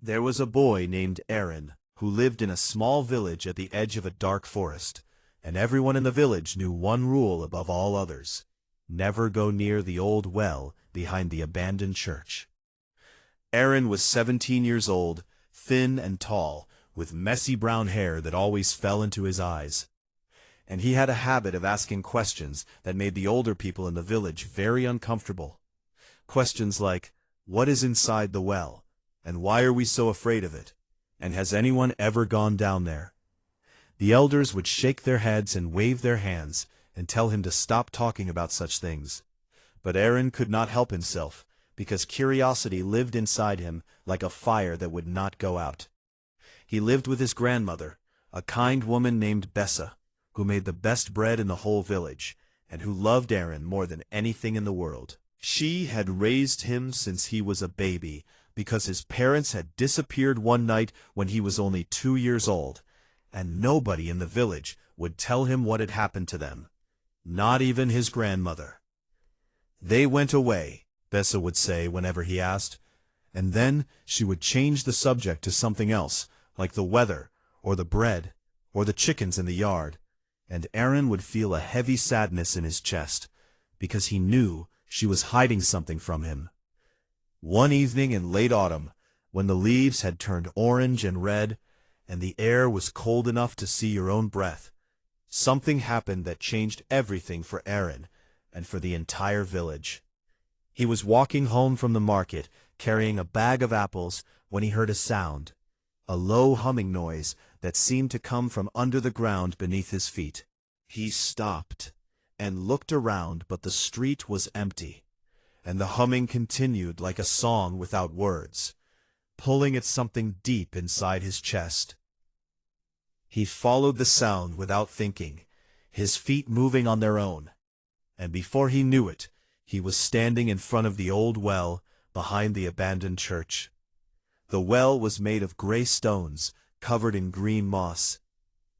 There was a boy named Aaron, who lived in a small village at the edge of a dark forest, and everyone in the village knew one rule above all others: never go near the old well behind the abandoned church. Aaron was 17 years old, thin and tall, with messy brown hair that always fell into his eyes. And he had a habit of asking questions that made the older people in the village very uncomfortable. Questions like, "What is inside the well? And why are we so afraid of it? And has anyone ever gone down there?" The elders would shake their heads and wave their hands and tell him to stop talking about such things. But Aaron could not help himself, because curiosity lived inside him like a fire that would not go out. He lived with his grandmother, a kind woman named Bessa, who made the best bread in the whole village, and who loved Aaron more than anything in the world. She had raised him since he was a baby, because his parents had disappeared one night when he was only 2 years old, and nobody in the village would tell him what had happened to them, not even his grandmother. "They went away," Bessa would say whenever he asked, and then she would change the subject to something else, like the weather, or the bread, or the chickens in the yard, and Aaron would feel a heavy sadness in his chest, because he knew she was hiding something from him. One evening in late autumn, when the leaves had turned orange and red, and the air was cold enough to see your own breath, something happened that changed everything for Aaron and for the entire village. He was walking home from the market, carrying a bag of apples, when he heard a sound, a low humming noise that seemed to come from under the ground beneath his feet. He stopped and looked around, but the street was empty, and the humming continued like a song without words, pulling at something deep inside his chest. He followed the sound without thinking, his feet moving on their own, and before he knew it, he was standing in front of the old well behind the abandoned church. The well was made of gray stones covered in green moss,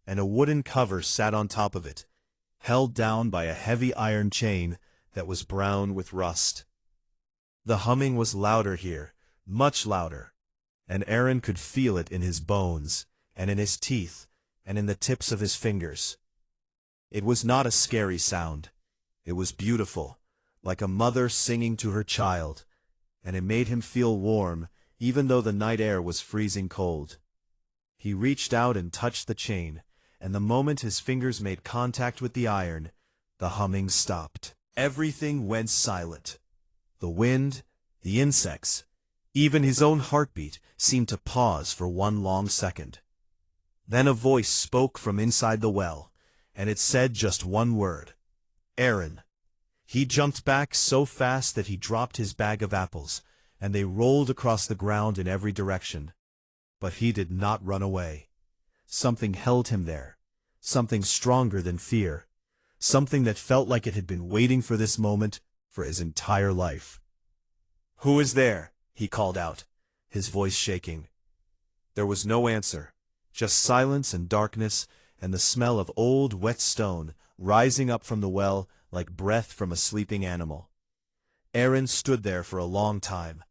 and a wooden cover sat on top of it, held down by a heavy iron chain that was brown with rust. The humming was louder here, much louder, and Aaron could feel it in his bones, and in his teeth, and in the tips of his fingers. It was not a scary sound. It was beautiful, like a mother singing to her child, and it made him feel warm, even though the night air was freezing cold. He reached out and touched the chain, and the moment his fingers made contact with the iron, the humming stopped. Everything went silent. The wind, the insects, even his own heartbeat seemed to pause for one long second. Then a voice spoke from inside the well, and it said just one word: "Aaron." He jumped back so fast that he dropped his bag of apples, and they rolled across the ground in every direction. But he did not run away. Something held him there, something stronger than fear, something that felt like it had been waiting for this moment for his entire life. "Who is there?" he called out, his voice shaking. There was no answer, just silence and darkness, and the smell of old wet stone rising up from the well like breath from a sleeping animal. Aaron stood there for a long time,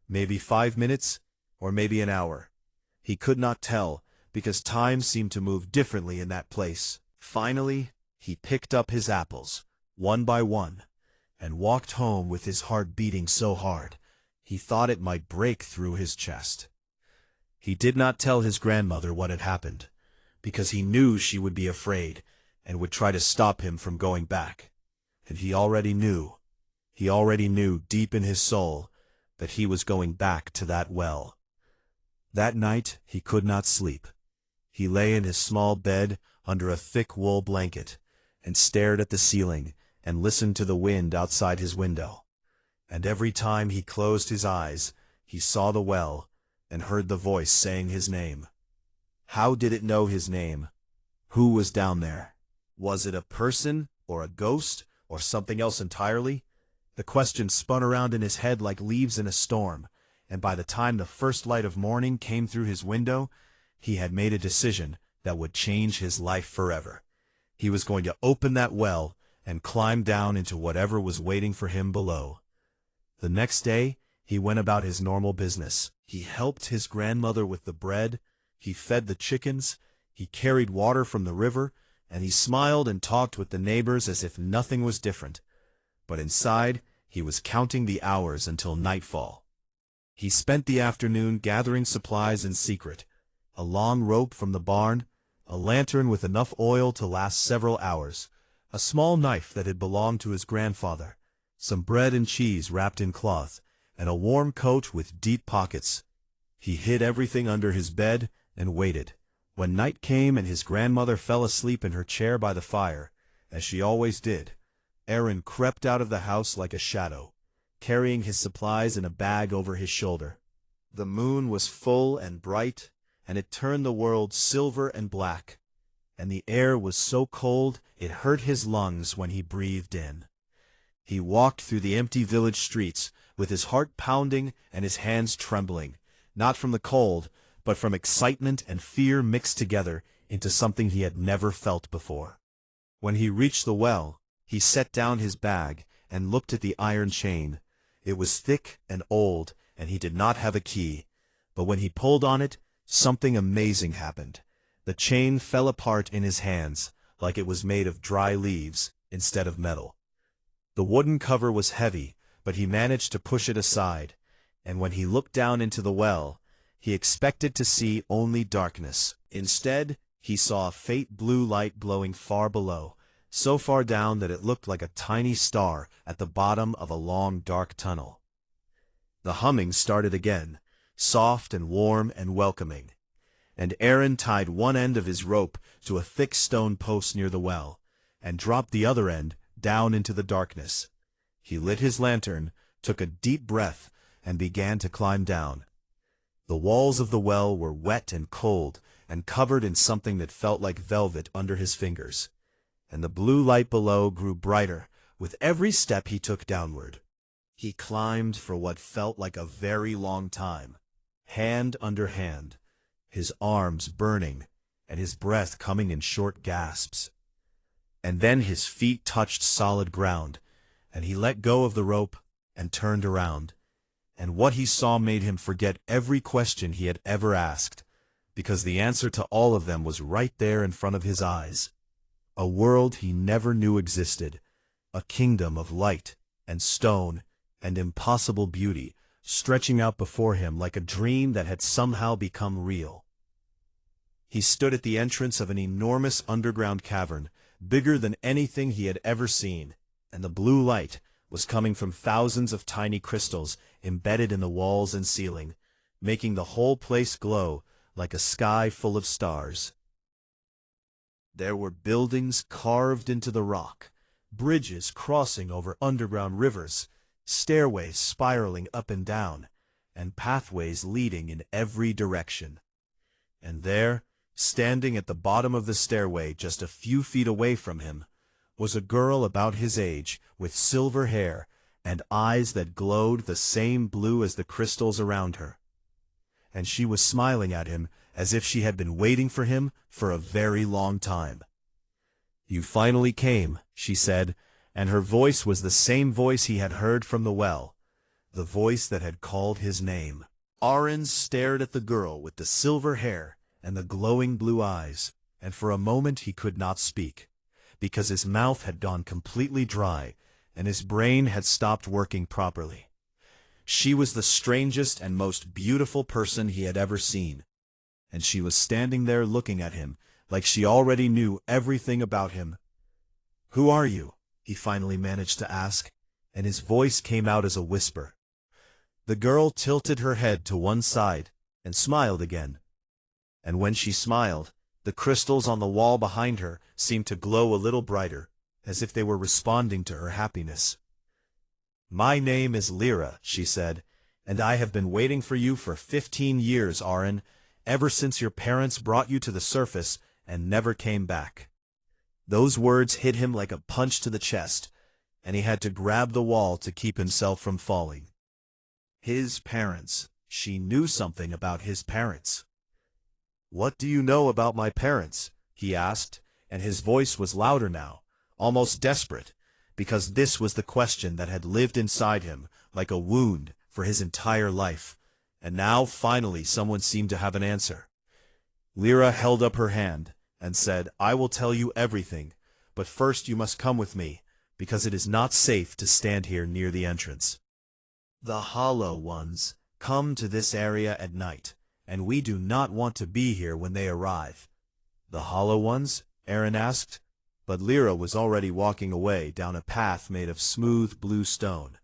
maybe 5 minutes, or maybe an hour. He could not tell, because time seemed to move differently in that place. Finally, he picked up his apples, one by one, and walked home with his heart beating so hard, he thought it might break through his chest. He did not tell his grandmother what had happened, because he knew she would be afraid and would try to stop him from going back. And he already knew deep in his soul that he was going back to that well. That night he could not sleep. He lay in his small bed under a thick wool blanket and stared at the ceiling and listened to the wind outside his window. And every time he closed his eyes, he saw the well and heard the voice saying his name. How did it know his name? Who was down there? Was it a person, or a ghost, or something else entirely? The question spun around in his head like leaves in a storm, and by the time the first light of morning came through his window, he had made a decision that would change his life forever. He was going to open that well and climb down into whatever was waiting for him below. The next day, he went about his normal business. He helped his grandmother with the bread, he fed the chickens, he carried water from the river, and he smiled and talked with the neighbors as if nothing was different. But inside, he was counting the hours until nightfall. He spent the afternoon gathering supplies in secret, a long rope from the barn, a lantern with enough oil to last several hours, a small knife that had belonged to his grandfather, some bread and cheese wrapped in cloth, and a warm coat with deep pockets. He hid everything under his bed and waited. When night came and his grandmother fell asleep in her chair by the fire, as she always did, Aaron crept out of the house like a shadow, carrying his supplies in a bag over his shoulder. The moon was full and bright, and it turned the world silver and black, and the air was so cold it hurt his lungs when he breathed in. He walked through the empty village streets, with his heart pounding and his hands trembling, not from the cold, but from excitement and fear mixed together into something he had never felt before. When he reached the well, he set down his bag and looked at the iron chain. It was thick and old, and he did not have a key. But when he pulled on it, something amazing happened. The chain fell apart in his hands, like it was made of dry leaves instead of metal. The wooden cover was heavy, but he managed to push it aside, and when he looked down into the well, he expected to see only darkness. Instead, he saw a faint blue light glowing far below, so far down that it looked like a tiny star at the bottom of a long dark tunnel. The humming started again, soft and warm and welcoming, and Aaron tied one end of his rope to a thick stone post near the well, and dropped the other end down into the darkness. He lit his lantern, took a deep breath, and began to climb down. The walls of the well were wet and cold, and covered in something that felt like velvet under his fingers, and the blue light below grew brighter with every step he took downward. He climbed for what felt like a very long time, hand under hand, his arms burning, and his breath coming in short gasps. And then his feet touched solid ground, and he let go of the rope and turned around. And what he saw made him forget every question he had ever asked, because the answer to all of them was right there in front of his eyes. A world he never knew existed, a kingdom of light and stone and impossible beauty, stretching out before him like a dream that had somehow become real. He stood at the entrance of an enormous underground cavern, bigger than anything he had ever seen, and the blue light was coming from thousands of tiny crystals embedded in the walls and ceiling, making the whole place glow like a sky full of stars. There were buildings carved into the rock, bridges crossing over underground rivers, stairways spiraling up and down, and pathways leading in every direction. And there, standing at the bottom of the stairway just a few feet away from him, was a girl about his age with silver hair and eyes that glowed the same blue as the crystals around her. And she was smiling at him as if she had been waiting for him for a very long time. "You finally came," she said, and her voice was the same voice he had heard from the well, the voice that had called his name. Aaron stared at the girl with the silver hair and the glowing blue eyes, and for a moment he could not speak, because his mouth had gone completely dry, and his brain had stopped working properly. She was the strangest and most beautiful person he had ever seen, and she was standing there looking at him like she already knew everything about him. "Who are you?" he finally managed to ask, and his voice came out as a whisper. The girl tilted her head to one side and smiled again, and when she smiled, the crystals on the wall behind her seemed to glow a little brighter, as if they were responding to her happiness. "My name is Lyra," she said, "and I have been waiting for you for 15 years, Aaron, ever since your parents brought you to the surface and never came back." Those words hit him like a punch to the chest, and he had to grab the wall to keep himself from falling. His parents. She knew something about his parents. "What do you know about my parents?" he asked, and his voice was louder now, almost desperate, because this was the question that had lived inside him like a wound for his entire life, and now finally someone seemed to have an answer. Lyra held up her hand and said, "I will tell you everything, but first you must come with me, because it is not safe to stand here near the entrance. The Hollow Ones come to this area at night, and we do not want to be here when they arrive." "The Hollow Ones?" Aaron asked, but Lyra was already walking away down a path made of smooth blue stone,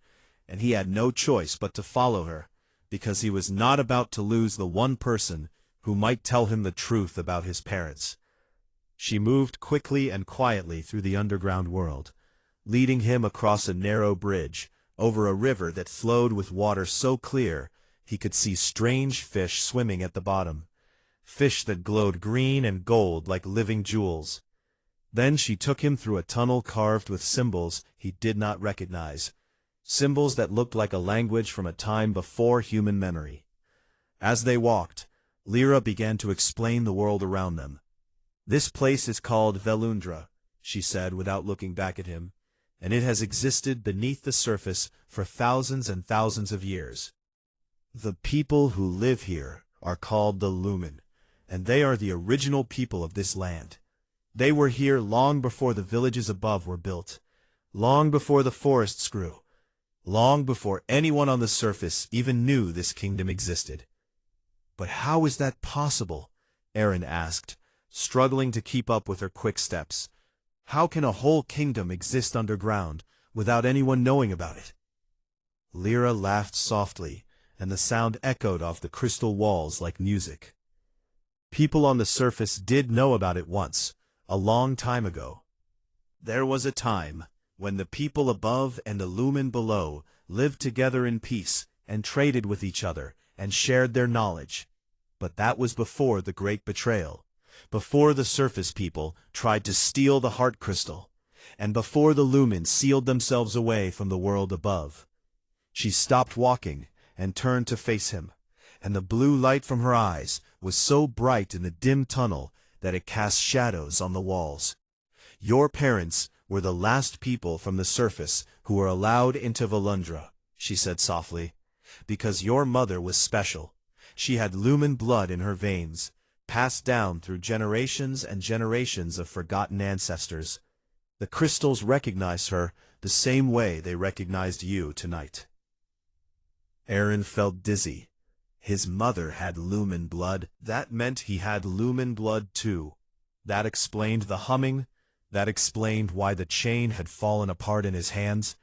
and he had no choice but to follow her, because he was not about to lose the one person who might tell him the truth about his parents. She moved quickly and quietly through the underground world, leading him across a narrow bridge over a river that flowed with water so clear he could see strange fish swimming at the bottom, fish that glowed green and gold like living jewels. Then she took him through a tunnel carved with symbols he did not recognize, symbols that looked like a language from a time before human memory. As they walked, Lyra began to explain the world around them. "This place is called Velundra," she said without looking back at him, "and it has existed beneath the surface for thousands and thousands of years. The people who live here are called the Lumen, and they are the original people of this land. They were here long before the villages above were built, long before the forests grew, long before anyone on the surface even knew this kingdom existed." "But how is that possible?" Aaron asked, struggling to keep up with her quick steps. "How can a whole kingdom exist underground without anyone knowing about it?" Lyra laughed softly, and the sound echoed off the crystal walls like music. "People on the surface did know about it once, a long time ago. There was a time when the people above and the Lumen below lived together in peace and traded with each other and shared their knowledge. But that was before the Great Betrayal, before the surface people tried to steal the heart crystal, and before the Lumen sealed themselves away from the world above." She stopped walking and turned to face him, and the blue light from her eyes was so bright in the dim tunnel that it cast shadows on the walls. "Your parents were the last people from the surface who were allowed into Velundra," she said softly, "because your mother was special. She had Lumen blood in her veins, passed down through generations and generations of forgotten ancestors. The crystals recognized her the same way they recognized you tonight." Aaron felt dizzy. His mother had Lumen blood. That meant he had Lumen blood too. That explained the humming. That explained why the chain had fallen apart in his hands.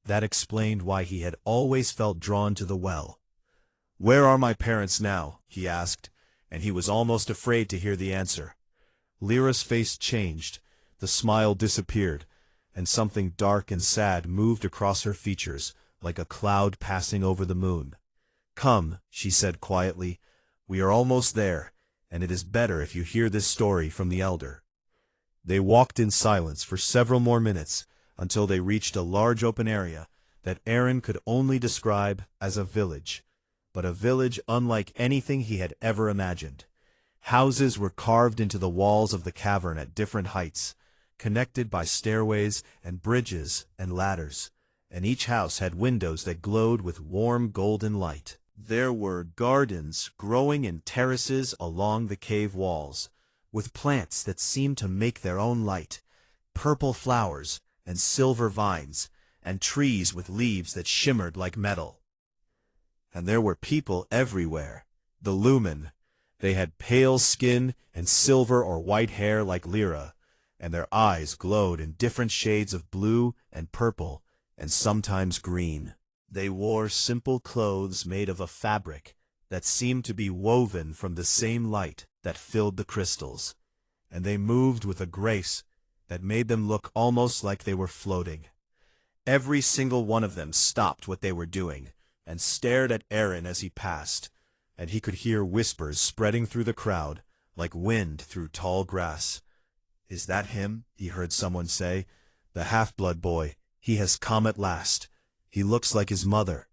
That explained why he had always felt drawn to the well. "Where are my parents now?" he asked, and he was almost afraid to hear the answer. Lyra's face changed, the smile disappeared, and something dark and sad moved across her features like a cloud passing over the moon. "Come," she said quietly, "we are almost there, and it is better if you hear this story from the elder." They walked in silence for several more minutes until they reached a large open area that Aaron could only describe as a village, but a village unlike anything he had ever imagined. Houses were carved into the walls of the cavern at different heights, connected by stairways and bridges and ladders, and each house had windows that glowed with warm golden light. There were gardens growing in terraces along the cave walls, with plants that seemed to make their own light, purple flowers and silver vines, and trees with leaves that shimmered like metal. And there were people everywhere, the Lumen. They had pale skin and silver or white hair like Lyra, and their eyes glowed in different shades of blue and purple, and sometimes green. They wore simple clothes made of a fabric that seemed to be woven from the same light that filled the crystals, and they moved with a grace that made them look almost like they were floating. Every single one of them stopped what they were doing and stared at Aaron as he passed, and he could hear whispers spreading through the crowd like wind through tall grass. "Is that him?" he heard someone say. "The half-blood boy. He has come at last. He looks like his mother."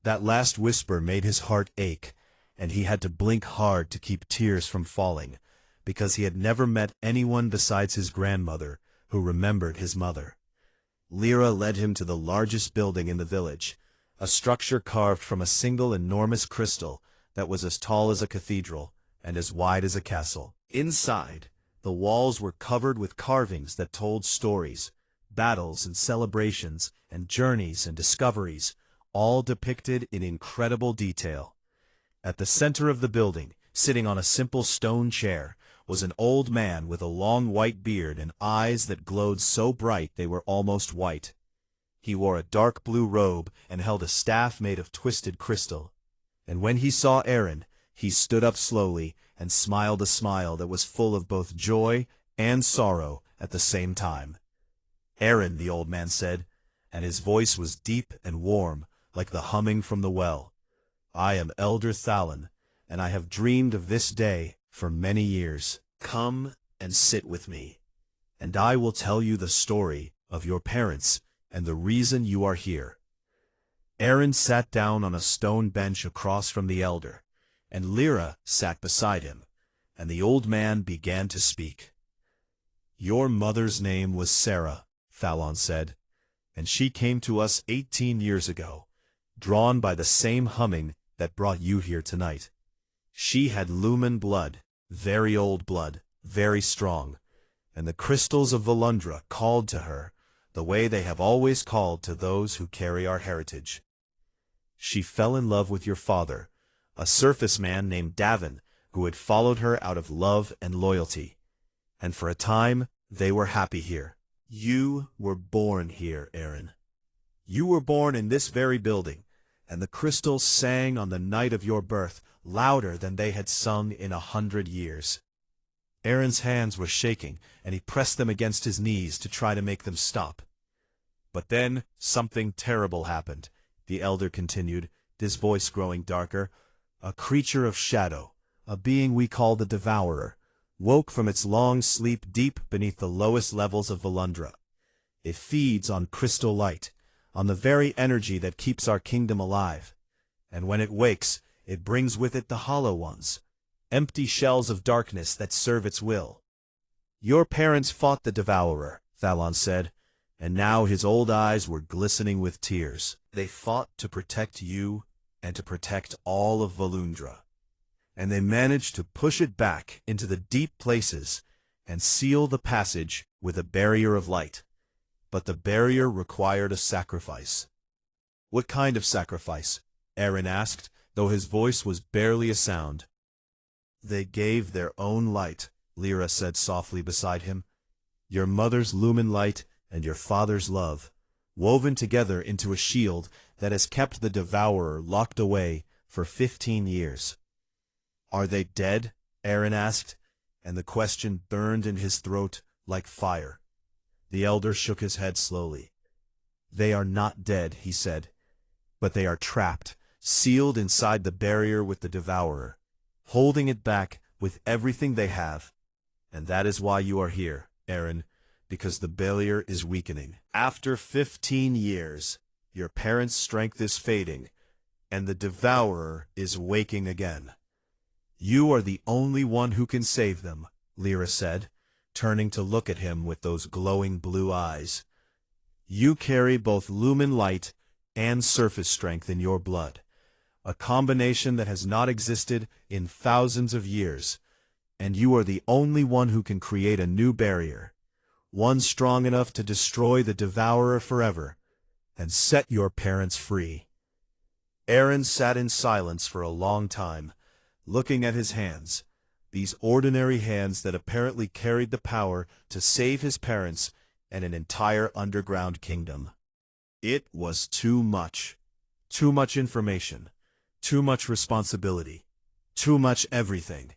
That last whisper made his heart ache, and he had to blink hard to keep tears from falling, because he had never met anyone besides his grandmother who remembered his mother. Lyra led him to the largest building in the village, a structure carved from a single enormous crystal that was as tall as a cathedral and as wide as a castle. Inside, the walls were covered with carvings that told stories, battles and celebrations, and journeys and discoveries, all depicted in incredible detail. At the center of the building, sitting on a simple stone chair, was an old man with a long white beard and eyes that glowed so bright they were almost white. He wore a dark blue robe and held a staff made of twisted crystal. And when he saw Aaron, he stood up slowly and smiled a smile that was full of both joy and sorrow at the same time. "Aaron," the old man said, and his voice was deep and warm, like the humming from the well. "I am Elder Thalon, and I have dreamed of this day for many years. Come and sit with me, and I will tell you the story of your parents and the reason you are here." Aaron sat down on a stone bench across from the elder, and Lyra sat beside him, and the old man began to speak. "Your mother's name was Sarah," Thalon said, "and she came to us 18 years ago, drawn by the same humming that brought you here tonight. She had lumen blood, very old blood, very strong, and the crystals of Volundra called to her the way they have always called to those who carry our heritage. She fell in love with your father, a surface man named Davin, who had followed her out of love and loyalty, and for a time they were happy here. You were born here, Aaron. You were born in this very building, and the crystals sang on the night of your birth louder than they had sung in 100 years. Aaron's hands were shaking, and he pressed them against his knees to try to make them stop. But then something terrible happened, the elder continued, his voice growing darker. A creature of shadow, a being we call the Devourer, woke from its long sleep deep beneath the lowest levels of Volundra. It feeds on crystal light, on the very energy that keeps our kingdom alive. And when it wakes, it brings with it the hollow ones, empty shells of darkness that serve its will. Your parents fought the Devourer, Thalon said, and now his old eyes were glistening with tears. They fought to protect you and to protect all of Volundra. And they managed to push it back into the deep places and seal the passage with a barrier of light. But the barrier required a sacrifice. What kind of sacrifice? Aaron asked, though his voice was barely a sound. They gave their own light, Lyra said softly beside him. Your mother's lumen light and your father's love, woven together into a shield that has kept the Devourer locked away for 15 years. Are they dead? Aaron asked, and the question burned in his throat like fire. The elder shook his head slowly. They are not dead, he said, but they are trapped, sealed inside the barrier with the Devourer, holding it back with everything they have. And that is why you are here, Aaron, because the barrier is weakening. After 15 years, your parents' strength is fading, and the Devourer is waking again. You are the only one who can save them, Lyra said, turning to look at him with those glowing blue eyes. You carry both lumen light and surface strength in your blood, a combination that has not existed in thousands of years, and you are the only one who can create a new barrier, one strong enough to destroy the Devourer forever and set your parents free. Aaron sat in silence for a long time, looking at his hands, these ordinary hands that apparently carried the power to save his parents and an entire underground kingdom. It was too much information, too much responsibility, too much everything.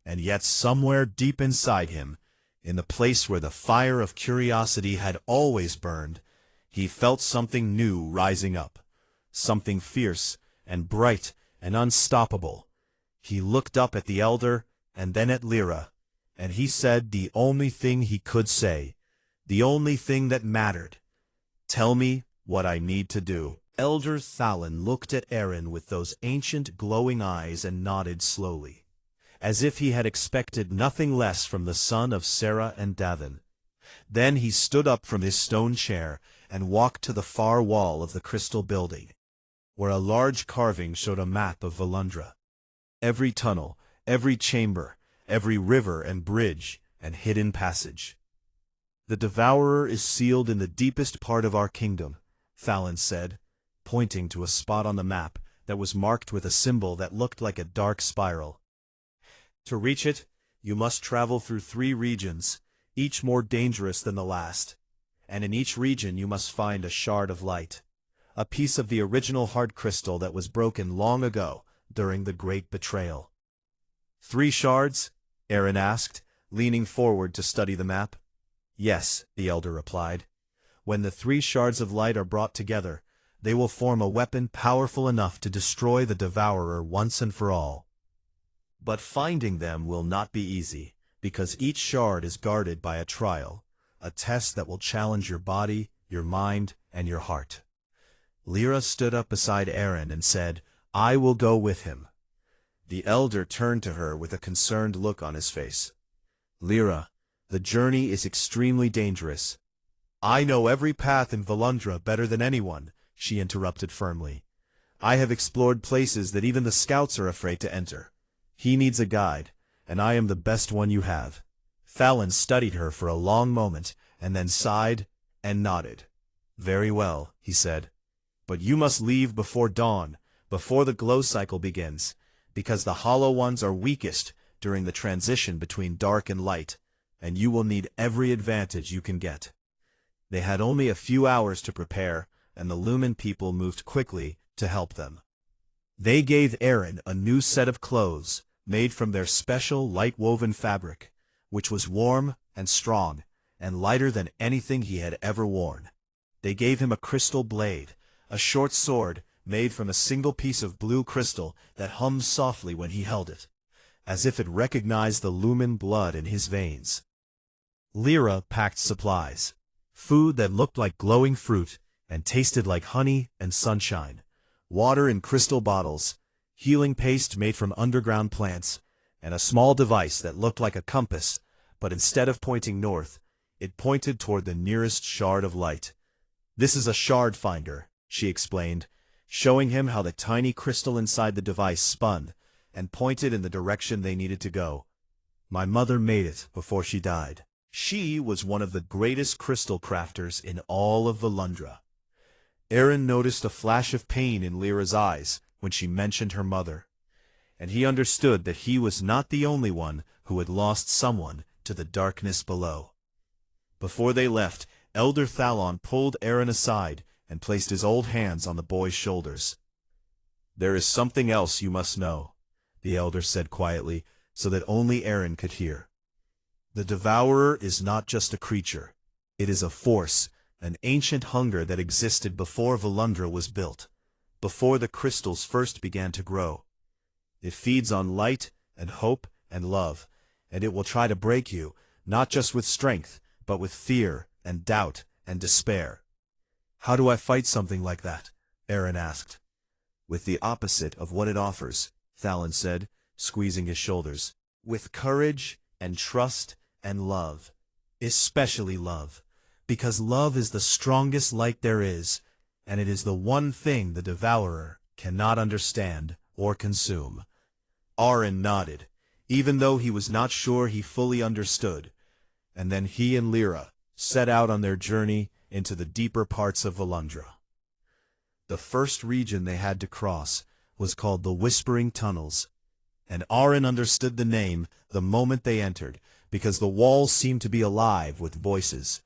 And yet somewhere deep inside him, in the place where the fire of curiosity had always burned, he felt something new rising up, something fierce and bright and unstoppable. He looked up at the elder and then at Lyra, and he said the only thing he could say, the only thing that mattered. Tell me what I need to do. Elder Thalon looked at Aaron with those ancient glowing eyes and nodded slowly, as if he had expected nothing less from the son of Sarah and Davin. Then he stood up from his stone chair and walked to the far wall of the crystal building. where a large carving showed a map of Volundra. Every tunnel, every chamber, every river and bridge and hidden passage. "The Devourer is sealed in the deepest part of our kingdom," Fallon said, pointing to a spot on the map that was marked with a symbol that looked like a dark spiral. "To reach it, you must travel through 3 regions, each more dangerous than the last. And in each region you must find a shard of light, a piece of the original hard crystal that was broken long ago during the Great Betrayal." "3 shards?" Aaron asked, leaning forward to study the map. "Yes," the elder replied. "When the 3 shards of light are brought together, they will form a weapon powerful enough to destroy the Devourer once and for all. But finding them will not be easy, because each shard is guarded by a trial, a test that will challenge your body, your mind, and your heart." Lyra stood up beside Aaron and said, "I will go with him." The elder turned to her with a concerned look on his face. "Lyra, the journey is extremely dangerous." "I know every path in Volundra better than anyone," she interrupted firmly. "I have explored places that even the scouts are afraid to enter. He needs a guide, and I am the best one you have." Fallon studied her for a long moment, and then sighed and nodded. "Very well," he said. "But you must leave before dawn, before the glow cycle begins, because the Hollow Ones are weakest during the transition between dark and light, and you will need every advantage you can get." They had only a few hours to prepare, and the Lumen people moved quickly to help them. They gave Aaron a new set of clothes, made from their special light-woven fabric, which was warm and strong, and lighter than anything he had ever worn. They gave him a crystal blade, a short sword made from a single piece of blue crystal that hummed softly when he held it, as if it recognized the Lumen blood in his veins. Lyra packed supplies, food that looked like glowing fruit and tasted like honey and sunshine, water in crystal bottles, healing paste made from underground plants, and a small device that looked like a compass, but instead of pointing north, it pointed toward the nearest shard of light. "This is a shard finder," she explained, showing him how the tiny crystal inside the device spun and pointed in the direction they needed to go. "My mother made it before she died. She was one of the greatest crystal crafters in all of Volundra." Aaron noticed a flash of pain in Lyra's eyes when she mentioned her mother, and he understood that he was not the only one who had lost someone to the darkness below. Before they left, Elder Thalon pulled Aaron aside and placed his old hands on the boy's shoulders. "There is something else you must know," the elder said quietly, so that only Aaron could hear. "The Devourer is not just a creature. It is a force, an ancient hunger that existed before Volundra was built, before the crystals first began to grow. It feeds on light and hope and love, and it will try to break you, not just with strength, but with fear and doubt and despair." "How do I fight something like that?" Aaron asked. "With the opposite of what it offers," Fallon said, squeezing his shoulders. "With courage and trust and love, especially love, because love is the strongest light there is, and it is the one thing the Devourer cannot understand or consume." Aaron nodded, even though he was not sure he fully understood, and then he and Lyra set out on their journey into the deeper parts of Volundra. The first region they had to cross was called the Whispering Tunnels, and Aaron understood the name the moment they entered, because the walls seemed to be alive with voices.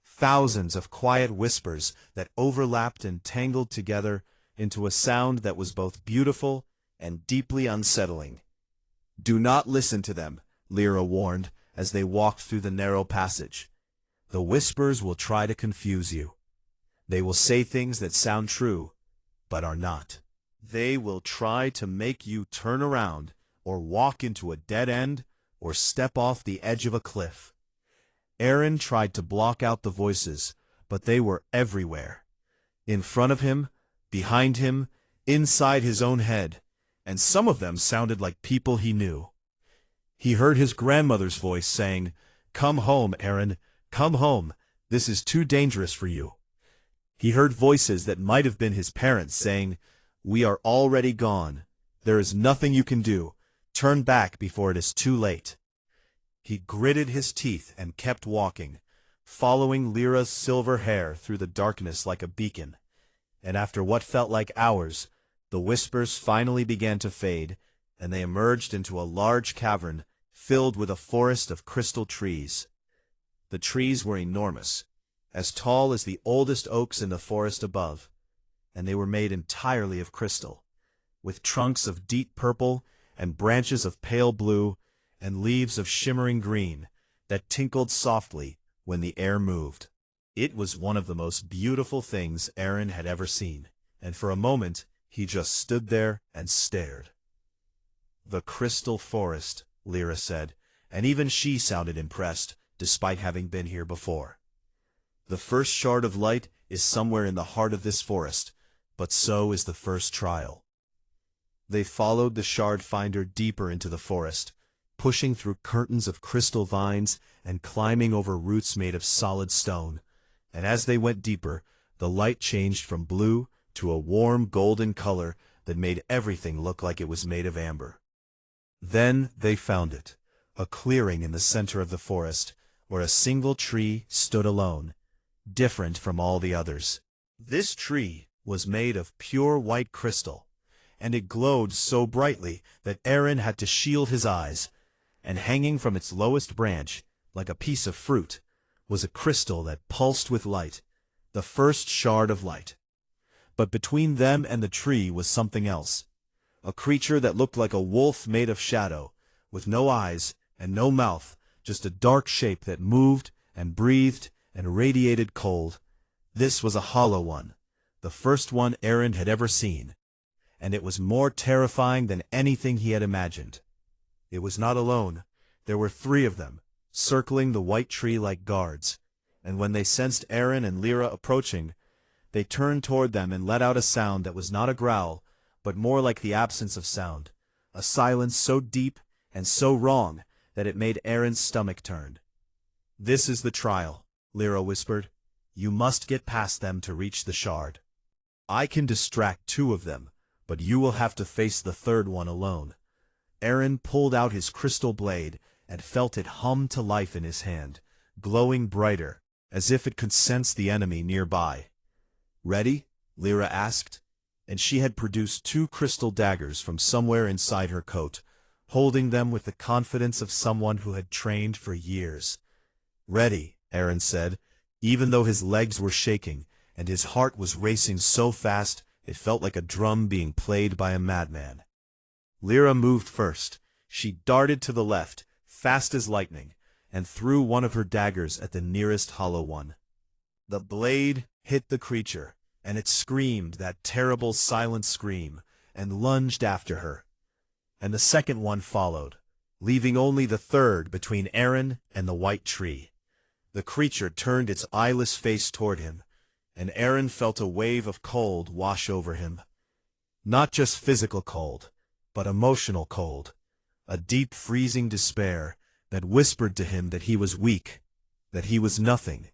Thousands of quiet whispers that overlapped and tangled together into a sound that was both beautiful and deeply unsettling. "Do not listen to them," Lyra warned as they walked through the narrow passage. "The whispers will try to confuse you. They will say things that sound true, but are not. They will try to make you turn around or walk into a dead end or step off the edge of a cliff." Aaron tried to block out the voices, but they were everywhere. In front of him, behind him, inside his own head, and some of them sounded like people he knew. He heard his grandmother's voice saying, "Come home, Aaron, come home. This is too dangerous for you." He heard voices that might have been his parents saying, We are already gone. There is nothing you can do. Turn back before it is too late." He gritted his teeth and kept walking, following Lyra's silver hair through the darkness like a beacon. And after what felt like hours, the whispers finally began to fade, and they emerged into a large cavern filled with a forest of crystal trees. The trees were enormous, as tall as the oldest oaks in the forest above, and they were made entirely of crystal, with trunks of deep purple and branches of pale blue and leaves of shimmering green that tinkled softly when the air moved. It was one of the most beautiful things Aaron had ever seen, and for a moment he just stood there and stared. "The crystal forest," Lyra said, and even she sounded impressed, despite having been here before. "The first shard of light is somewhere in the heart of this forest, but so is the first trial." They followed the shard finder deeper into the forest, pushing through curtains of crystal vines and climbing over roots made of solid stone. And as they went deeper, the light changed from blue to a warm golden color that made everything look like it was made of amber. Then they found it, a clearing in the center of the forest, where a single tree stood alone, different from all the others. This tree was made of pure white crystal, and it glowed so brightly that Aaron had to shield his eyes, and hanging from its lowest branch, like a piece of fruit, was a crystal that pulsed with light, the first shard of light. But between them and the tree was something else, a creature that looked like a wolf made of shadow, with no eyes and no mouth, just a dark shape that moved and breathed and radiated cold. This was a hollow one, the first one Aaron had ever seen, and it was more terrifying than anything he had imagined. It was not alone. There were 3 of them, circling the white tree like guards, and when they sensed Aaron and Lyra approaching, they turned toward them and let out a sound that was not a growl, but more like the absence of sound, a silence so deep and so wrong that it made Aaron's stomach turn. "This is the trial," Lyra whispered. "You must get past them to reach the shard. I can distract 2 of them, but you will have to face the 3rd one alone." Aaron pulled out his crystal blade and felt it hum to life in his hand, glowing brighter, as if it could sense the enemy nearby. "Ready?" Lyra asked, and she had produced 2 crystal daggers from somewhere inside her coat, holding them with the confidence of someone who had trained for years. "Ready," Aaron said, even though his legs were shaking and his heart was racing so fast it felt like a drum being played by a madman. Lyra moved first. She darted to the left, fast as lightning, and threw one of her daggers at the nearest hollow one. The blade hit the creature, and it screamed that terrible silent scream, and lunged after her. And the second one followed, leaving only the 3rd between Aaron and the white tree. The creature turned its eyeless face toward him, and Aaron felt a wave of cold wash over him. Not just physical cold, but emotional cold, a deep freezing despair that whispered to him that he was weak, that he was nothing,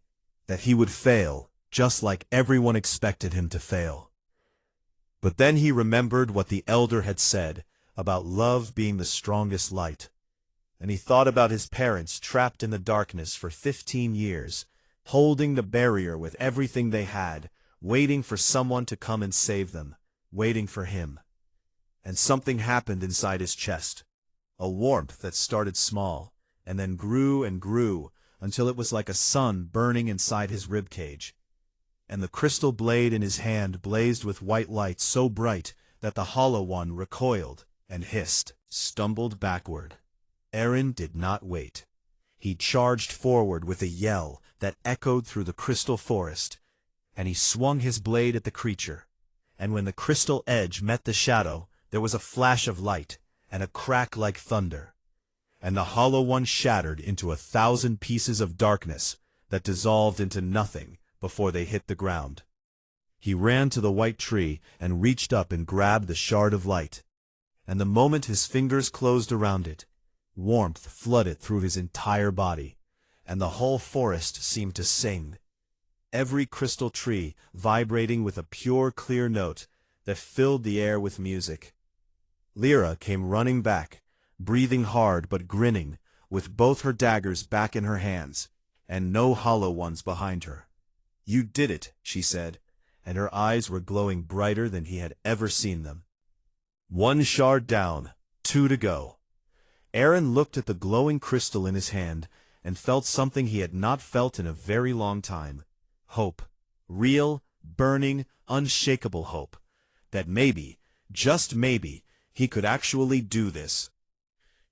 that he would fail, just like everyone expected him to fail. But then he remembered what the elder had said about love being the strongest light, and he thought about his parents trapped in the darkness for 15 years, holding the barrier with everything they had, waiting for someone to come and save them, waiting for him. And something happened inside his chest, a warmth that started small, and then grew and grew until it was like a sun burning inside his ribcage. And the crystal blade in his hand blazed with white light so bright that the hollow one recoiled and hissed, stumbled backward. Aaron did not wait. He charged forward with a yell that echoed through the crystal forest, and he swung his blade at the creature. And when the crystal edge met the shadow, there was a flash of light and a crack like thunder, and the hollow one shattered into 1,000 pieces of darkness that dissolved into nothing before they hit the ground. He ran to the white tree and reached up and grabbed the shard of light, and the moment his fingers closed around it, warmth flooded through his entire body, and the whole forest seemed to sing, every crystal tree vibrating with a pure, clear note that filled the air with music. Lyra came running back, breathing hard but grinning, with both her daggers back in her hands, and no hollow ones behind her. "You did it," she said, and her eyes were glowing brighter than he had ever seen them. "One shard down, 2 to go." Aaron looked at the glowing crystal in his hand and felt something he had not felt in a very long time. Hope. Real, burning, unshakable hope. That maybe, just maybe, he could actually do this.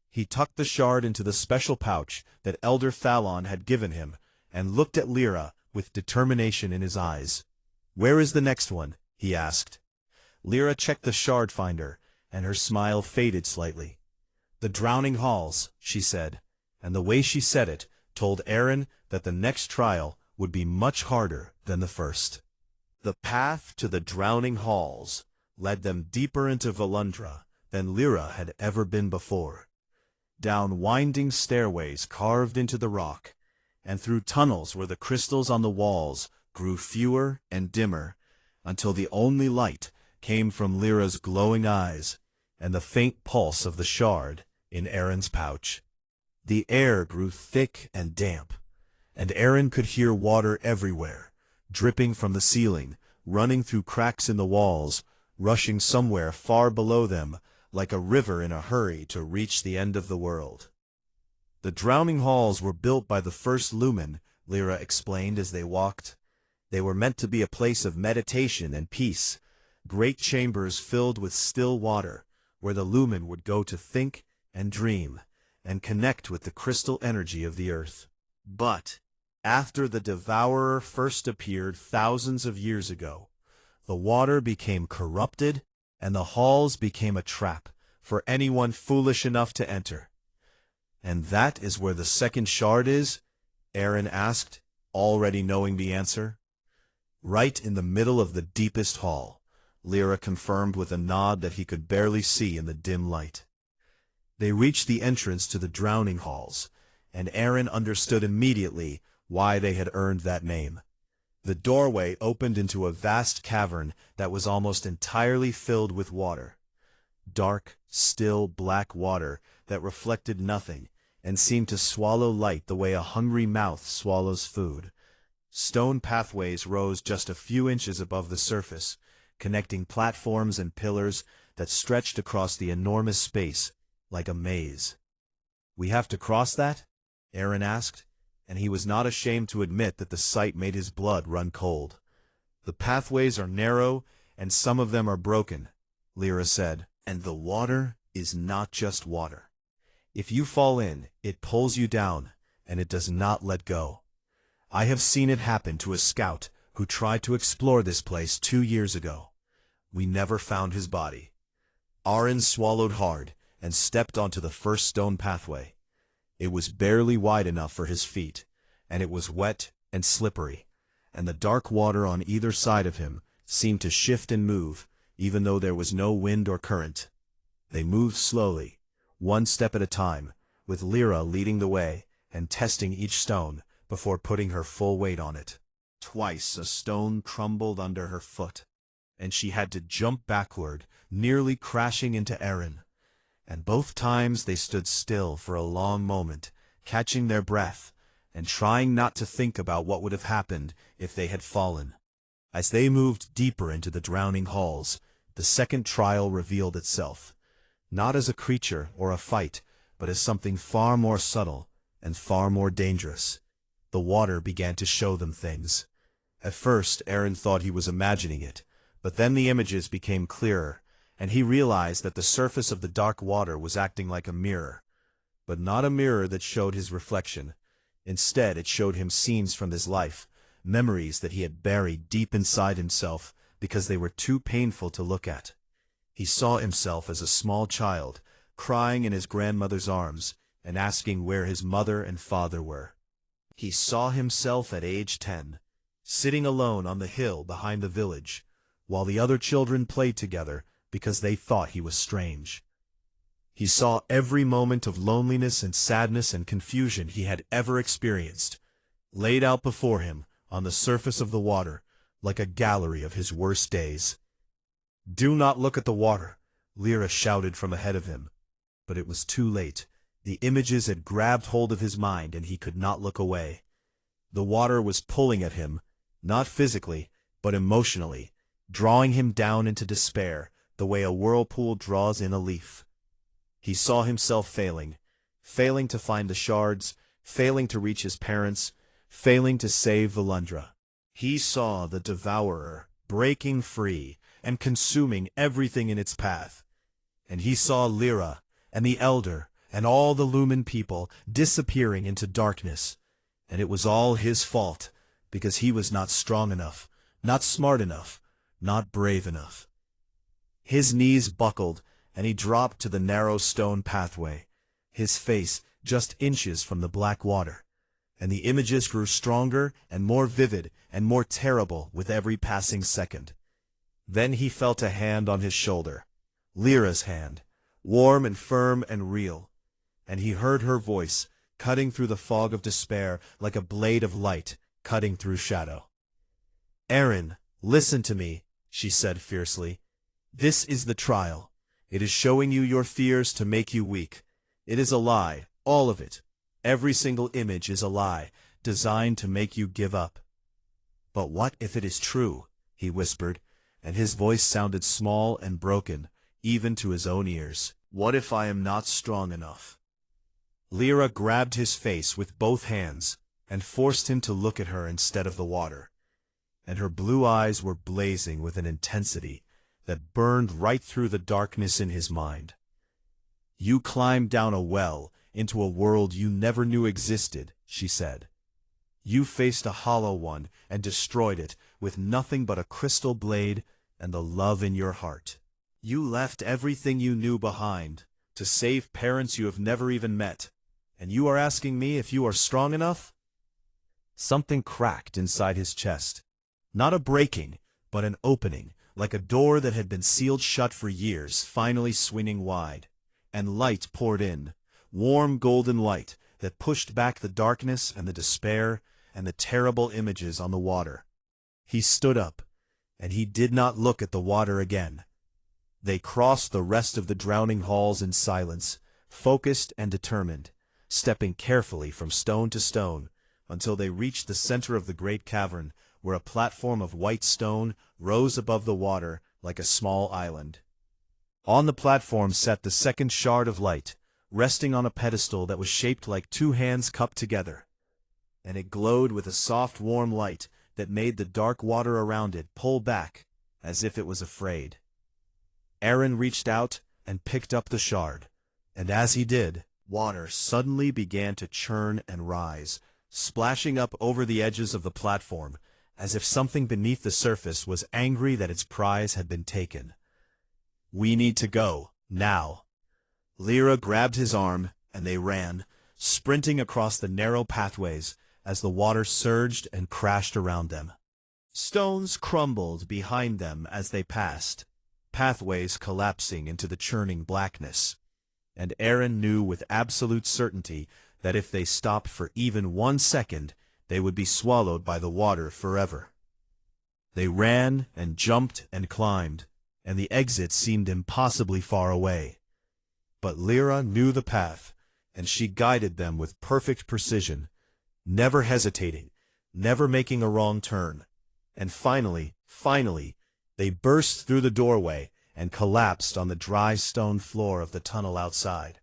He tucked the shard into the special pouch that Elder Fallon had given him and looked at Lyra with determination in his eyes. "Where is the next one?" he asked. Lyra checked the shard finder, and her smile faded slightly. "The Drowning Halls," she said, and the way she said it told Aaron that the next trial would be much harder than the first. The path to the Drowning Halls led them deeper into Volundra than Lyra had ever been before. Down winding stairways carved into the rock, and through tunnels where the crystals on the walls grew fewer and dimmer, until the only light came from Lyra's glowing eyes and the faint pulse of the shard in Aaron's pouch. The air grew thick and damp, and Aaron could hear water everywhere, dripping from the ceiling, running through cracks in the walls, rushing somewhere far below them, like a river in a hurry to reach the end of the world. "The Drowning Halls were built by the first Lumen," Lyra explained as they walked. "They were meant to be a place of meditation and peace, great chambers filled with still water, where the Lumen would go to think and dream, and connect with the crystal energy of the earth. But after the Devourer first appeared thousands of years ago, the water became corrupted, and the halls became a trap for anyone foolish enough to enter." "And that is where the second shard is?" Aaron asked, already knowing the answer. "Right in the middle of the deepest hall," Lyra confirmed with a nod that he could barely see in the dim light. They reached the entrance to the Drowning Halls, and Aaron understood immediately why they had earned that name. The doorway opened into a vast cavern that was almost entirely filled with water. Dark, still, black water that reflected nothing and seemed to swallow light the way a hungry mouth swallows food. Stone pathways rose just a few inches above the surface, connecting platforms and pillars that stretched across the enormous space like a maze. "We have to cross that?" Aaron asked, and he was not ashamed to admit that the sight made his blood run cold. "The pathways are narrow, and some of them are broken," Lyra said, "and the water is not just water. If you fall in, it pulls you down, and it does not let go. I have seen it happen to a scout who tried to explore this place 2 years ago. We never found his body." Aaron swallowed hard and stepped onto the first stone pathway. It was barely wide enough for his feet, and it was wet and slippery, and the dark water on either side of him seemed to shift and move, even though there was no wind or current. They moved slowly, one step at a time, with Lyra leading the way and testing each stone before putting her full weight on it. Twice a stone crumbled under her foot, and she had to jump backward, nearly crashing into Aaron. And both times they stood still for a long moment, catching their breath, and trying not to think about what would have happened if they had fallen. As they moved deeper into the Drowning Halls, the second trial revealed itself, not as a creature or a fight, but as something far more subtle and far more dangerous. The water began to show them things. At first, Aaron thought he was imagining it, but then the images became clearer, and he realized that the surface of the dark water was acting like a mirror. But not a mirror that showed his reflection. Instead, it showed him scenes from his life, memories that he had buried deep inside himself because they were too painful to look at. He saw himself as a small child, crying in his grandmother's arms and asking where his mother and father were. He saw himself at age 10, sitting alone on the hill behind the village, while the other children played together because they thought he was strange. He saw every moment of loneliness and sadness and confusion he had ever experienced, laid out before him on the surface of the water like a gallery of his worst days. "Do not look at the water," Lyra shouted from ahead of him. But it was too late. The images had grabbed hold of his mind and he could not look away. The water was pulling at him, not physically, but emotionally, drawing him down into despair, the way a whirlpool draws in a leaf. He saw himself failing to find the shards, failing to reach his parents, failing to save Valundra. He saw the Devourer breaking free and consuming everything in its path. And he saw Lyra and the Elder and all the Lumen people disappearing into darkness. And it was all his fault, because he was not strong enough, not smart enough, not brave enough. His knees buckled, and he dropped to the narrow stone pathway, his face just inches from the black water. And the images grew stronger and more vivid and more terrible with every passing second. Then he felt a hand on his shoulder, Lyra's hand, warm and firm and real. And he heard her voice, cutting through the fog of despair like a blade of light cutting through shadow. "Aaron, listen to me," she said fiercely. "This is the trial. It is showing you your fears to make you weak. It is a lie, all of it. Every single image is a lie, designed to make you give up." "But what if it is true?" he whispered, and his voice sounded small and broken, even to his own ears. "What if I am not strong enough?" Lyra grabbed his face with both hands and forced him to look at her instead of the water. And her blue eyes were blazing with an intensity that burned right through the darkness in his mind. "You climbed down a well into a world you never knew existed," she said. "You faced a hollow one and destroyed it with nothing but a crystal blade and the love in your heart. You left everything you knew behind to save parents you have never even met. And you are asking me if you are strong enough?" Something cracked inside his chest. Not a breaking, but an opening, like a door that had been sealed shut for years, finally swinging wide. And light poured in, warm golden light that pushed back the darkness and the despair and the terrible images on the water. He stood up, and he did not look at the water again. They crossed the rest of the drowning halls in silence, focused and determined, stepping carefully from stone to stone, until they reached the center of the great cavern, where a platform of white stone rose above the water like a small island. On the platform sat the second shard of light, resting on a pedestal that was shaped like two hands cupped together. And it glowed with a soft, warm light that made the dark water around it pull back, as if it was afraid. Aaron reached out and picked up the shard, and as he did, water suddenly began to churn and rise, splashing up over the edges of the platform, as if something beneath the surface was angry that its prize had been taken. "We need to go, now." Lyra grabbed his arm, and they ran, sprinting across the narrow pathways as the water surged and crashed around them. Stones crumbled behind them as they passed, pathways collapsing into the churning blackness. And Aaron knew with absolute certainty that if they stopped for even 1 second, they would be swallowed by the water forever. They ran and jumped and climbed, and the exit seemed impossibly far away. But Lyra knew the path, and she guided them with perfect precision, never hesitating, never making a wrong turn. And finally, they burst through the doorway and collapsed on the dry stone floor of the tunnel outside,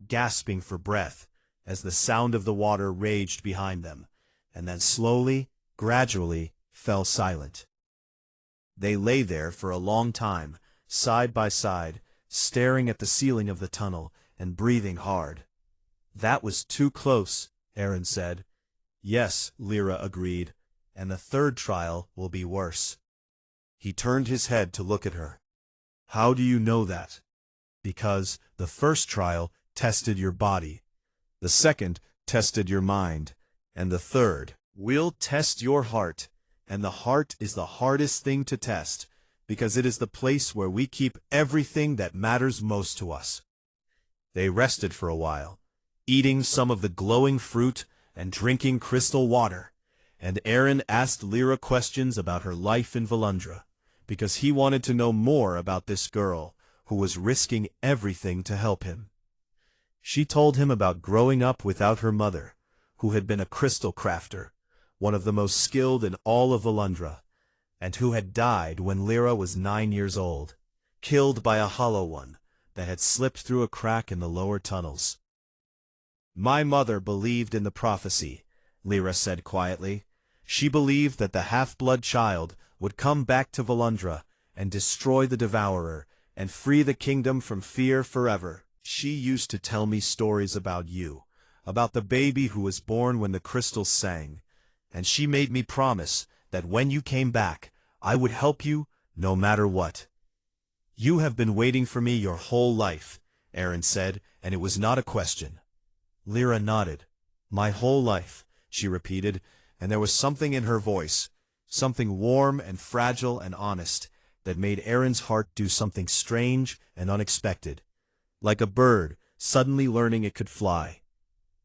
gasping for breath as the sound of the water raged behind them, and then slowly, gradually, fell silent. They lay there for a long time, side by side, staring at the ceiling of the tunnel and breathing hard. "That was too close," Aaron said. "Yes," Lyra agreed, "and the third trial will be worse." He turned his head to look at her. "How do you know that?" "Because the first trial tested your body, the second tested your mind, and the third will test your heart. And the heart is the hardest thing to test, because it is the place where we keep everything that matters most to us." They rested for a while, eating some of the glowing fruit and drinking crystal water, and Aaron asked Lyra questions about her life in Valundra, because he wanted to know more about this girl who was risking everything to help him. She told him about growing up without her mother, who had been a crystal crafter, one of the most skilled in all of Volundra, and who had died when Lyra was 9 years old, killed by a hollow one that had slipped through a crack in the lower tunnels. "My mother believed in the prophecy," Lyra said quietly. "She believed that the half-blood child would come back to Volundra and destroy the Devourer and free the kingdom from fear forever. She used to tell me stories about you, about the baby who was born when the crystals sang, and she made me promise that when you came back, I would help you no matter what." "You have been waiting for me your whole life," Aaron said, and it was not a question. Lyra nodded. "My whole life," she repeated, and there was something in her voice, something warm and fragile and honest, that made Aaron's heart do something strange and unexpected, like a bird suddenly learning it could fly.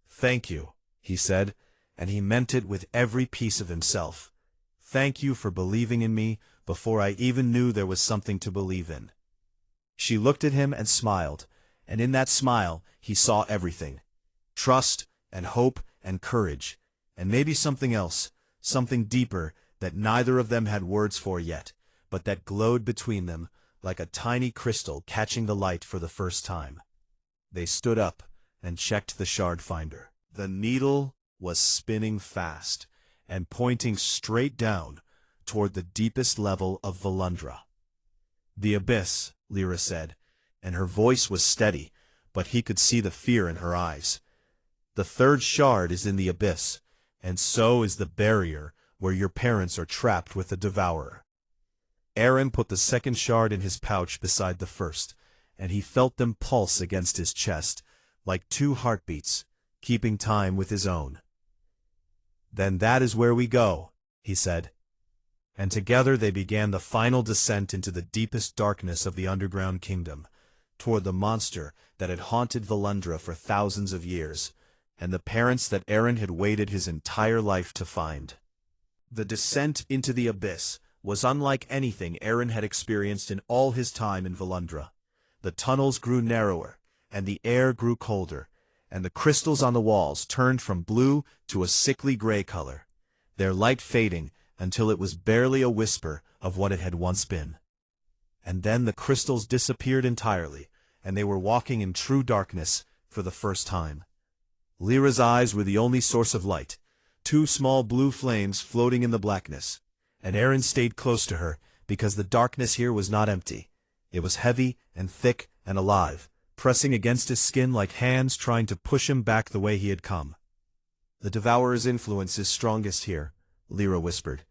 "Thank you," he said, and he meant it with every piece of himself. "Thank you for believing in me before I even knew there was something to believe in." She looked at him and smiled, and in that smile he saw everything: trust and hope and courage, and maybe something else, something deeper that neither of them had words for yet, but that glowed between them like a tiny crystal catching the light for the first time. They stood up and checked the shard finder. The needle was spinning fast and pointing straight down toward the deepest level of Volundra. "The abyss," Lyra said, and her voice was steady, but he could see the fear in her eyes. "The third shard is in the abyss, and so is the barrier where your parents are trapped with the Devourer." Aaron put the second shard in his pouch beside the first, and he felt them pulse against his chest, like two heartbeats, keeping time with his own. "Then that is where we go," he said. And together they began the final descent into the deepest darkness of the underground kingdom, toward the monster that had haunted Volundra for thousands of years, and the parents that Aaron had waited his entire life to find. The descent into the abyss was unlike anything Aaron had experienced in all his time in Volundra. The tunnels grew narrower, and the air grew colder, and the crystals on the walls turned from blue to a sickly gray color, their light fading until it was barely a whisper of what it had once been. And then the crystals disappeared entirely, and they were walking in true darkness for the first time. Lyra's eyes were the only source of light, two small blue flames floating in the blackness, and Aaron stayed close to her because the darkness here was not empty. It was heavy and thick and alive, pressing against his skin like hands trying to push him back the way he had come. "The Devourer's influence is strongest here," Lyra whispered.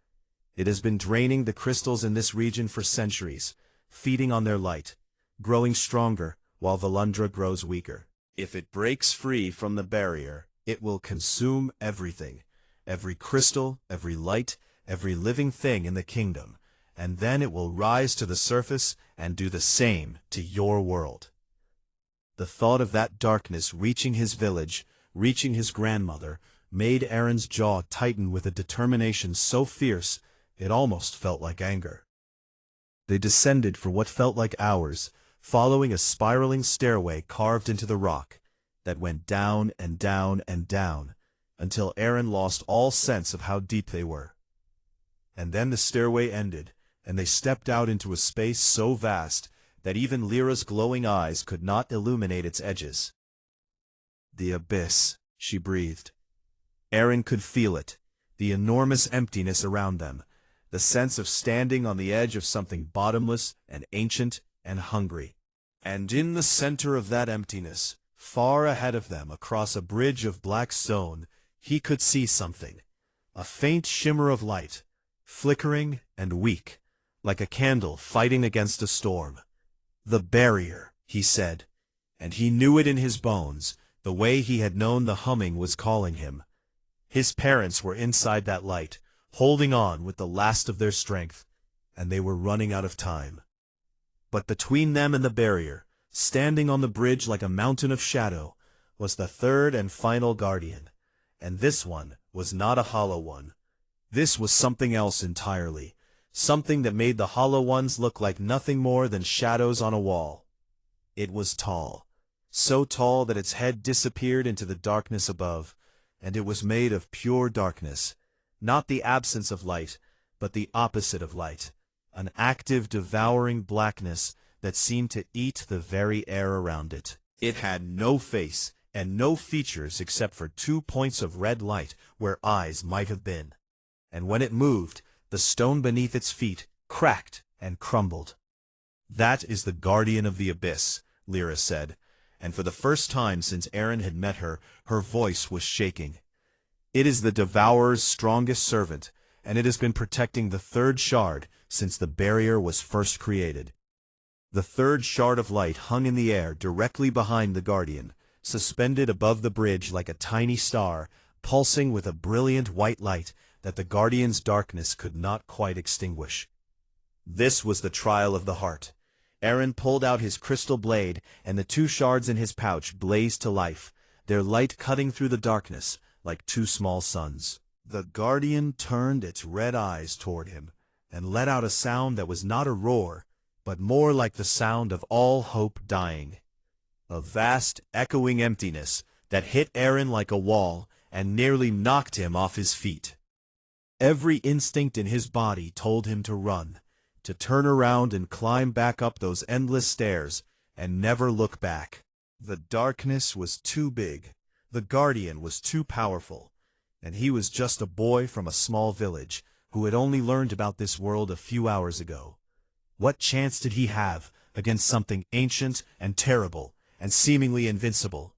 "It has been draining the crystals in this region for centuries, feeding on their light, growing stronger while Volundra grows weaker. If it breaks free from the barrier, it will consume everything, every crystal, every light, every living thing in the kingdom, and then it will rise to the surface and do the same to your world." The thought of that darkness reaching his village, reaching his grandmother, made Aaron's jaw tighten with a determination so fierce it almost felt like anger. They descended for what felt like hours, following a spiraling stairway carved into the rock that went down and down and down until Aaron lost all sense of how deep they were. And then the stairway ended, and they stepped out into a space so vast that even Lyra's glowing eyes could not illuminate its edges. "The abyss," she breathed. Aaron could feel it, the enormous emptiness around them, the sense of standing on the edge of something bottomless and ancient and hungry. And in the center of that emptiness, far ahead of them across a bridge of black stone, he could see something, a faint shimmer of light, flickering and weak, like a candle fighting against a storm. "The barrier," he said, and he knew it in his bones, the way he had known the humming was calling him. His parents were inside that light, holding on with the last of their strength, and they were running out of time. But between them and the barrier, standing on the bridge like a mountain of shadow, was the third and final guardian, and this one was not a hollow one. This was something else entirely, something that made the hollow ones look like nothing more than shadows on a wall. It was tall, so tall that its head disappeared into the darkness above, and it was made of pure darkness, not the absence of light, but the opposite of light, an active, devouring blackness that seemed to eat the very air around it. It had no face and no features except for 2 points of red light where eyes might have been. And when it moved, the stone beneath its feet cracked and crumbled. "That is the Guardian of the Abyss," Lyra said, and for the first time since Aaron had met her, her voice was shaking. "It is the Devourer's strongest servant, and it has been protecting the third shard since the barrier was first created." The third shard of light hung in the air directly behind the Guardian, suspended above the bridge like a tiny star, pulsing with a brilliant white light that the Guardian's darkness could not quite extinguish. This was the trial of the heart. Aaron pulled out his crystal blade, and the 2 shards in his pouch blazed to life, their light cutting through the darkness like 2 small suns. The Guardian turned its red eyes toward him, and let out a sound that was not a roar, but more like the sound of all hope dying. A vast, echoing emptiness that hit Aaron like a wall and nearly knocked him off his feet. Every instinct in his body told him to run, to turn around and climb back up those endless stairs and never look back. The darkness was too big, the Guardian was too powerful, and he was just a boy from a small village who had only learned about this world a few hours ago. What chance did he have against something ancient and terrible and seemingly invincible?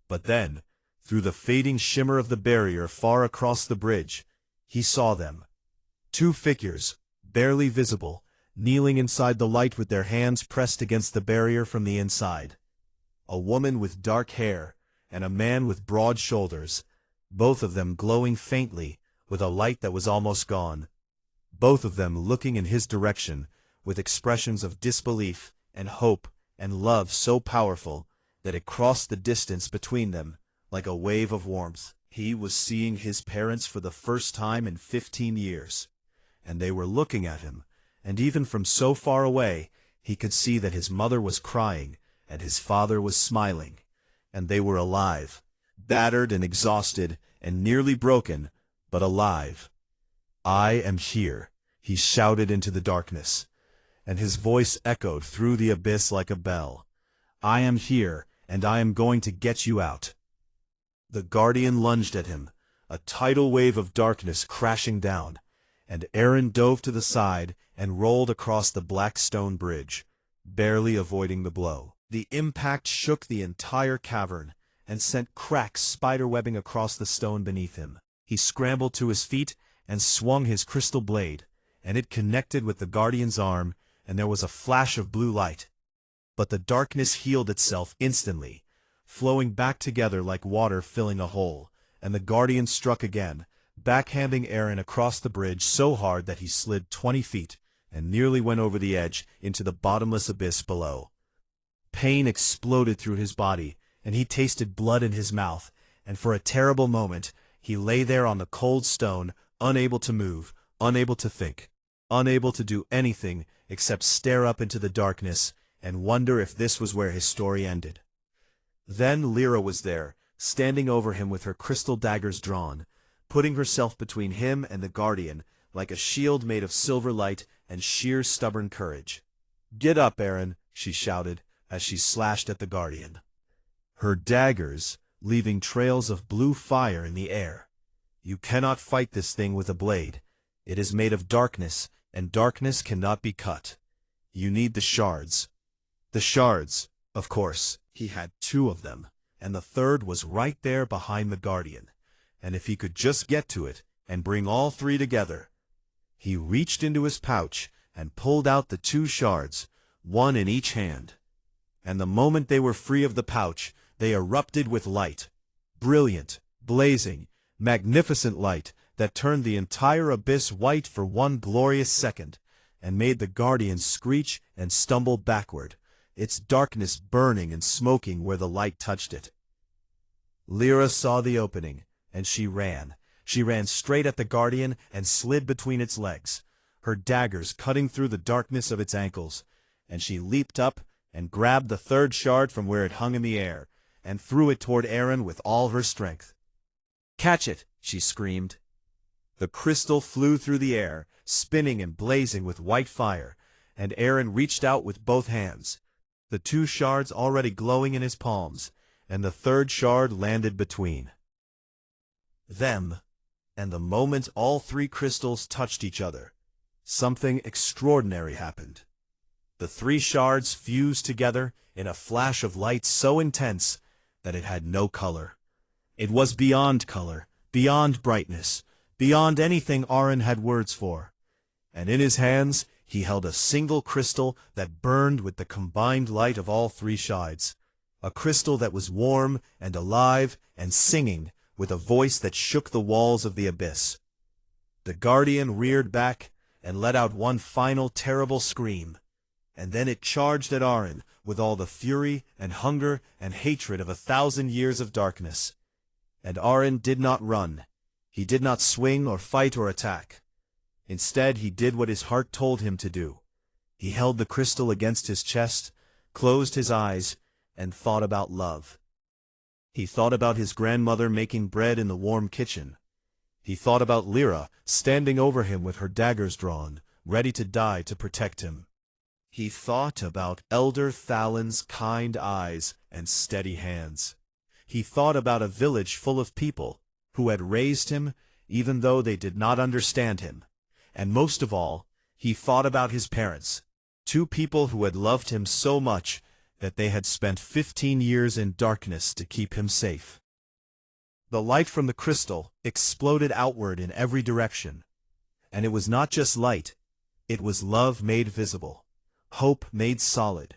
But then, through the fading shimmer of the barrier far across the bridge, he saw them. 2 figures, barely visible, kneeling inside the light with their hands pressed against the barrier from the inside. A woman with dark hair and a man with broad shoulders, both of them glowing faintly with a light that was almost gone. Both of them looking in his direction with expressions of disbelief and hope and love so powerful that it crossed the distance between them like a wave of warmth. He was seeing his parents for the first time in 15 years, and they were looking at him, and even from so far away, he could see that his mother was crying, and his father was smiling, and they were alive, battered and exhausted, and nearly broken, but alive. "I am here," he shouted into the darkness, and his voice echoed through the abyss like a bell. "I am here, and I am going to get you out." The Guardian lunged at him, a tidal wave of darkness crashing down, and Aaron dove to the side and rolled across the black stone bridge, barely avoiding the blow. The impact shook the entire cavern and sent cracks spiderwebbing across the stone beneath him. He scrambled to his feet and swung his crystal blade, and it connected with the Guardian's arm, and there was a flash of blue light. But the darkness healed itself instantly, flowing back together like water filling a hole, and the Guardian struck again, backhanding Aaron across the bridge so hard that he slid 20 feet and nearly went over the edge into the bottomless abyss below. Pain exploded through his body, and he tasted blood in his mouth, and for a terrible moment he lay there on the cold stone, unable to move, unable to think, unable to do anything except stare up into the darkness and wonder if this was where his story ended. Then Lyra was there, standing over him with her crystal daggers drawn, putting herself between him and the Guardian like a shield made of silver light and sheer stubborn courage. "Get up, Aaron," she shouted as she slashed at the Guardian, her daggers leaving trails of blue fire in the air. "You cannot fight this thing with a blade. It is made of darkness, and darkness cannot be cut. You need the shards." The shards, of course. He had 2 of them, and the third was right there behind the Guardian, and if he could just get to it and bring all 3 together. He reached into his pouch and pulled out the 2 shards, one in each hand. And the moment they were free of the pouch, they erupted with light. Brilliant, blazing, magnificent light that turned the entire abyss white for one glorious second, and made the Guardian screech and stumble backward, its darkness burning and smoking where the light touched it. Lyra saw the opening, and she ran. She ran straight at the Guardian and slid between its legs. her daggers cutting through the darkness of its ankles, and she leaped up and grabbed the third shard from where it hung in the air, and threw it toward Aaron with all her strength. "Catch it!" she screamed. The crystal flew through the air, spinning and blazing with white fire, and Aaron reached out with both hands, the two shards already glowing in his palms, and the third shard landed between them. And the moment all three crystals touched each other, something extraordinary happened. The three shards fused together in a flash of light so intense that it had no color. It was beyond color, beyond brightness, beyond anything Aaron had words for. And in his hands he held a single crystal that burned with the combined light of all three shards, a crystal that was warm and alive and singing with a voice that shook the walls of the abyss. The guardian reared back and let out one final terrible scream, and then it charged at Aaron with all the fury and hunger and hatred of 1,000 years of darkness. And Aaron did not run. He did not swing or fight or attack. Instead, he did what his heart told him to do. He held the crystal against his chest, closed his eyes, and thought about love. He thought about his grandmother making bread in the warm kitchen. He thought about Lyra standing over him with her daggers drawn, ready to die to protect him. He thought about Elder Thalin's kind eyes and steady hands. He thought about a village full of people who had raised him even though they did not understand him. And most of all, he thought about his parents, two people who had loved him so much that they had spent 15 years in darkness to keep him safe. The light from the crystal exploded outward in every direction. And it was not just light, it was love made visible, hope made solid,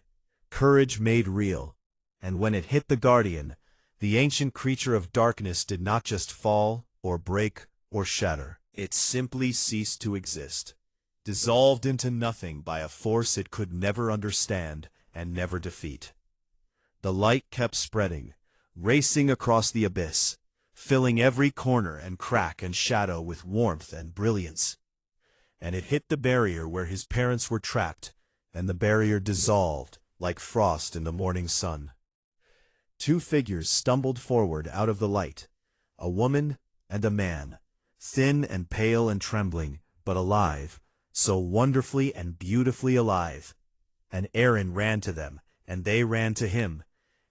courage made real. And when it hit the guardian, the ancient creature of darkness did not just fall, or break, or shatter. It simply ceased to exist, dissolved into nothing by a force it could never understand and never defeat. The light kept spreading, racing across the abyss, filling every corner and crack and shadow with warmth and brilliance. And it hit the barrier where his parents were trapped, and the barrier dissolved like frost in the morning sun. Two figures stumbled forward out of the light, a woman and a man, thin and pale and trembling, but alive, so wonderfully and beautifully alive. And Aaron ran to them, and they ran to him,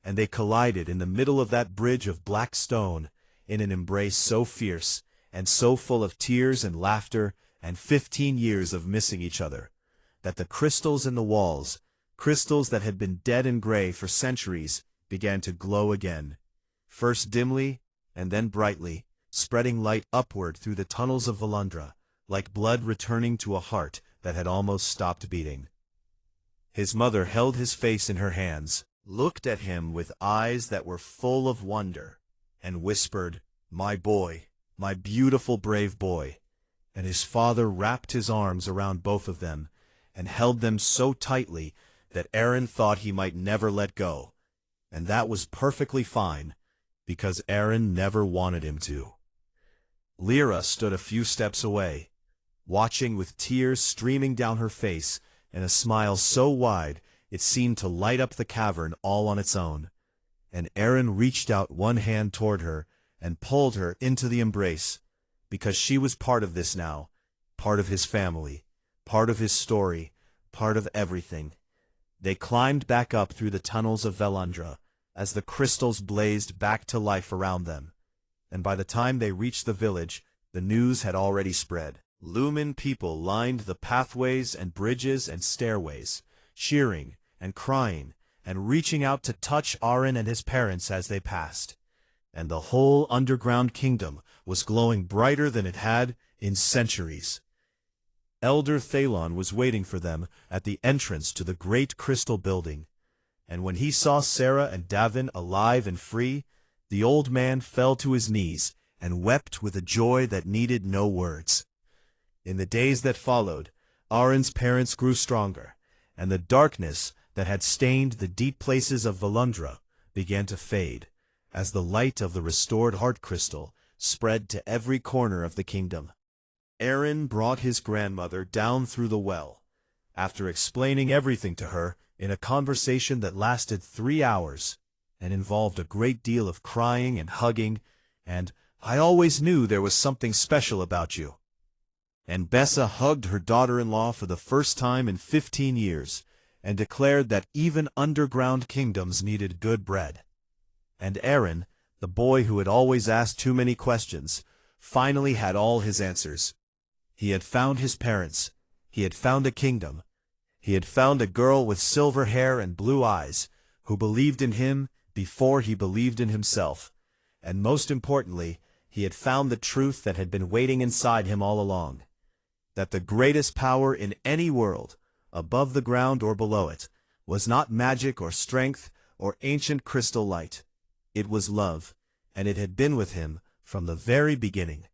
and they collided in the middle of that bridge of black stone, in an embrace so fierce, and so full of tears and laughter, and 15 years of missing each other, that the crystals in the walls, crystals that had been dead and gray for centuries, began to glow again, first dimly, and then brightly, spreading light upward through the tunnels of Volundra, like blood returning to a heart that had almost stopped beating. His mother held his face in her hands, looked at him with eyes that were full of wonder, and whispered, "My boy, my beautiful brave boy." And his father wrapped his arms around both of them, and held them so tightly that Aaron thought he might never let go. And that was perfectly fine, because Aaron never wanted him to. Lyra stood a few steps away, watching with tears streaming down her face and a smile so wide it seemed to light up the cavern all on its own. And Aaron reached out one hand toward her and pulled her into the embrace, because she was part of this now, part of his family, part of his story, part of everything. They climbed back up through the tunnels of Volundra as the crystals blazed back to life around them. And by the time they reached the village, the news had already spread. Lumen people lined the pathways and bridges and stairways, cheering and crying and reaching out to touch Aaron and his parents as they passed. And the whole underground kingdom was glowing brighter than it had in centuries. Elder Thalon was waiting for them at the entrance to the great crystal building, and when he saw Sarah and Davin alive and free, the old man fell to his knees and wept with a joy that needed no words. In the days that followed, Aaron's parents grew stronger, and the darkness that had stained the deep places of Volundra began to fade, as the light of the restored heart crystal spread to every corner of the kingdom. Aaron brought his grandmother down through the well. After explaining everything to her in a conversation that lasted 3 hours and involved a great deal of crying and hugging, and "I always knew there was something special about you." And Bessa hugged her daughter-in-law for the first time in 15 years and declared that even underground kingdoms needed good bread. And Aaron, the boy who had always asked too many questions, finally had all his answers. He had found his parents. He had found a kingdom. He had found a girl with silver hair and blue eyes, who believed in him before he believed in himself. And most importantly, he had found the truth that had been waiting inside him all along. That the greatest power in any world, above the ground or below it, was not magic or strength or ancient crystal light. It was love, and it had been with him from the very beginning.